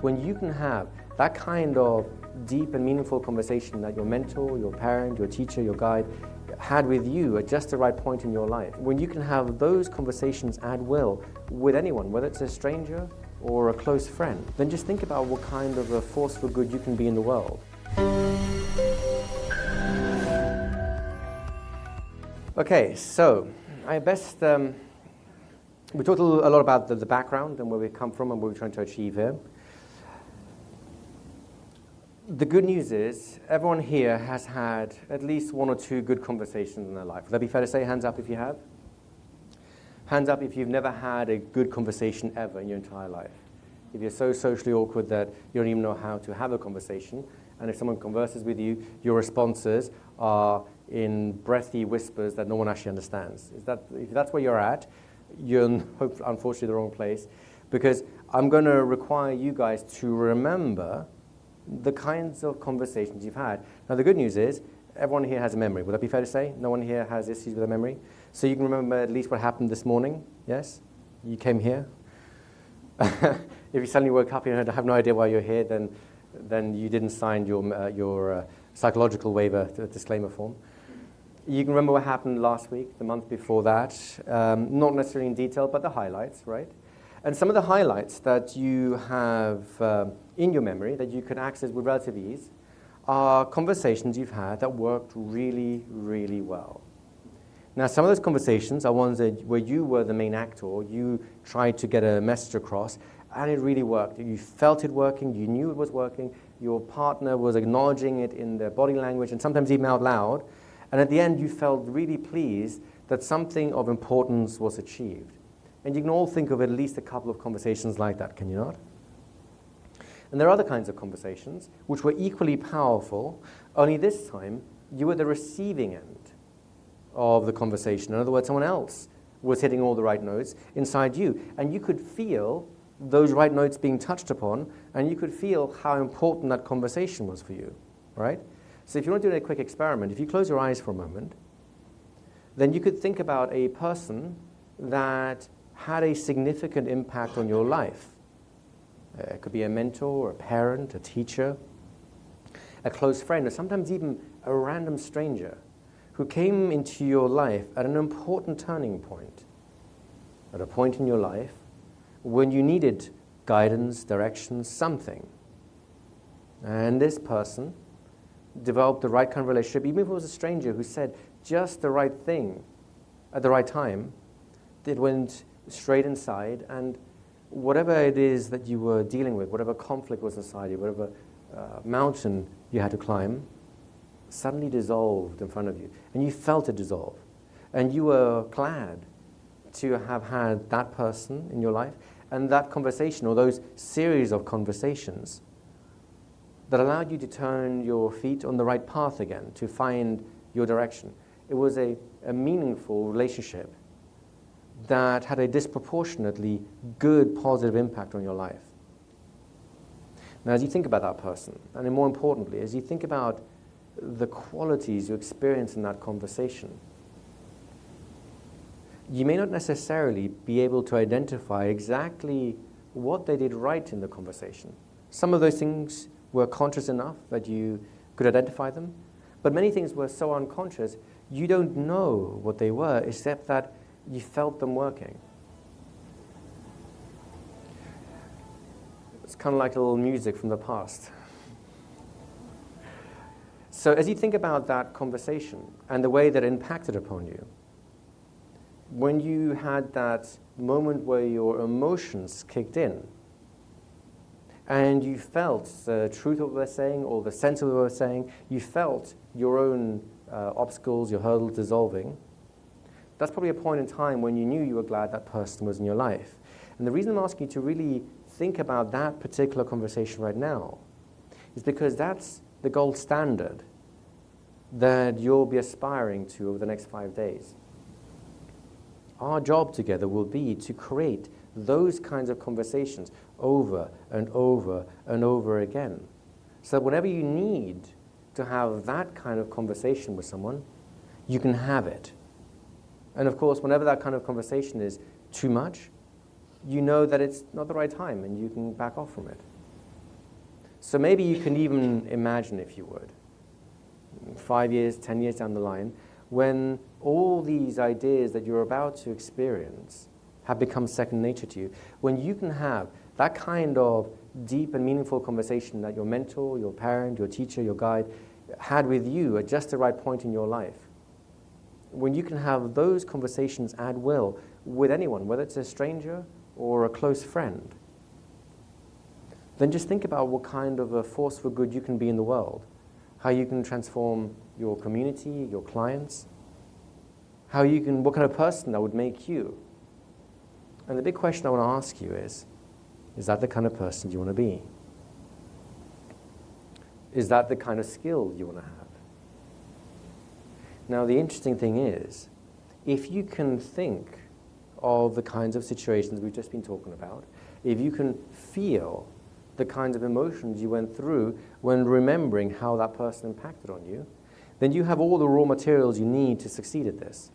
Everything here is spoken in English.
When you can have that kind of deep and meaningful conversation that your mentor, your parent, your teacher, your guide had with you at just the right point in your life, when you can have those conversations at will with anyone, whether it's a stranger or a close friend, then just think about what kind of a force for good you can be in the world. Okay, so we talked a lot about the background and where we come from and what we're trying to achieve here. The good news is everyone here has had at least one or two good conversations in their life. Would that be fair to say? Hands up if you have. Hands up if you've never had a good conversation ever in your entire life. If you're so socially awkward that you don't even know how to have a conversation, and if someone converses with you, your responses are in breathy whispers that no one actually understands. If that's where you're at, you're unfortunately the wrong place, because I'm going to require you guys to remember the kinds of conversations you've had. Now, the good news is everyone here has a memory. Would that be fair to say? No one here has issues with their memory? So you can remember at least what happened this morning, yes? You came here. If you suddenly woke up and have no idea why you're here, then you didn't sign your psychological waiver, disclaimer form. You can remember what happened last week, the month before that, not necessarily in detail, but the highlights, right? And some of the highlights that you have in your memory that you can access with relative ease are conversations you've had that worked really, really well. Now, some of those conversations are ones where you were the main actor, you tried to get a message across, and it really worked. You felt it working, you knew it was working, your partner was acknowledging it in their body language, and sometimes even out loud, and at the end you felt really pleased that something of importance was achieved. And you can all think of at least a couple of conversations like that, can you not? And there are other kinds of conversations which were equally powerful, only this time you were the receiving end of the conversation. In other words, someone else was hitting all the right notes inside you, and you could feel those right notes being touched upon, and you could feel how important that conversation was for you, right? So if you want to do a quick experiment, if you close your eyes for a moment, then you could think about a person that had a significant impact on your life. It could be a mentor, a parent, a teacher, a close friend, or sometimes even a random stranger who came into your life at an important turning point, at a point in your life when you needed guidance, direction, something. And this person developed the right kind of relationship, even if it was a stranger who said just the right thing at the right time. It went straight inside, and whatever it is that you were dealing with, whatever conflict was inside you, whatever mountain you had to climb, suddenly dissolved in front of you. And you felt it dissolve. And you were glad to have had that person in your life and that conversation, or those series of conversations that allowed you to turn your feet on the right path again, to find your direction. It was a meaningful relationship that had a disproportionately good, positive impact on your life. Now, as you think about that person, and more importantly, as you think about the qualities you experience in that conversation, you may not necessarily be able to identify exactly what they did right in the conversation. Some of those things were conscious enough that you could identify them, but many things were so unconscious, you don't know what they were, except that you felt them working. It's kind of like a little music from the past. So as you think about that conversation and the way that it impacted upon you, when you had that moment where your emotions kicked in and you felt the truth of what they were saying or the sense of what they were saying, you felt your own obstacles, your hurdles dissolving, that's probably a point in time when you knew you were glad that person was in your life. And the reason I'm asking you to really think about that particular conversation right now is because that's the gold standard that you'll be aspiring to over the next 5 days. Our job together will be to create those kinds of conversations over and over and over again. So that whenever you need to have that kind of conversation with someone, you can have it. And of course, whenever that kind of conversation is too much, you know that it's not the right time and you can back off from it. So maybe you can even imagine, if you would, 5 years, 10 years down the line, when all these ideas that you're about to experience have become second nature to you, when you can have that kind of deep and meaningful conversation that your mentor, your parent, your teacher, your guide had with you at just the right point in your life. When you can have those conversations at will with anyone, whether it's a stranger or a close friend, then just think about what kind of a force for good you can be in the world, how you can transform your community, your clients, what kind of person that would make you. And the big question I want to ask you is that the kind of person you want to be? Is that the kind of skill you want to have? Now, the interesting thing is, if you can think of the kinds of situations we've just been talking about, if you can feel the kinds of emotions you went through when remembering how that person impacted on you, then you have all the raw materials you need to succeed at this.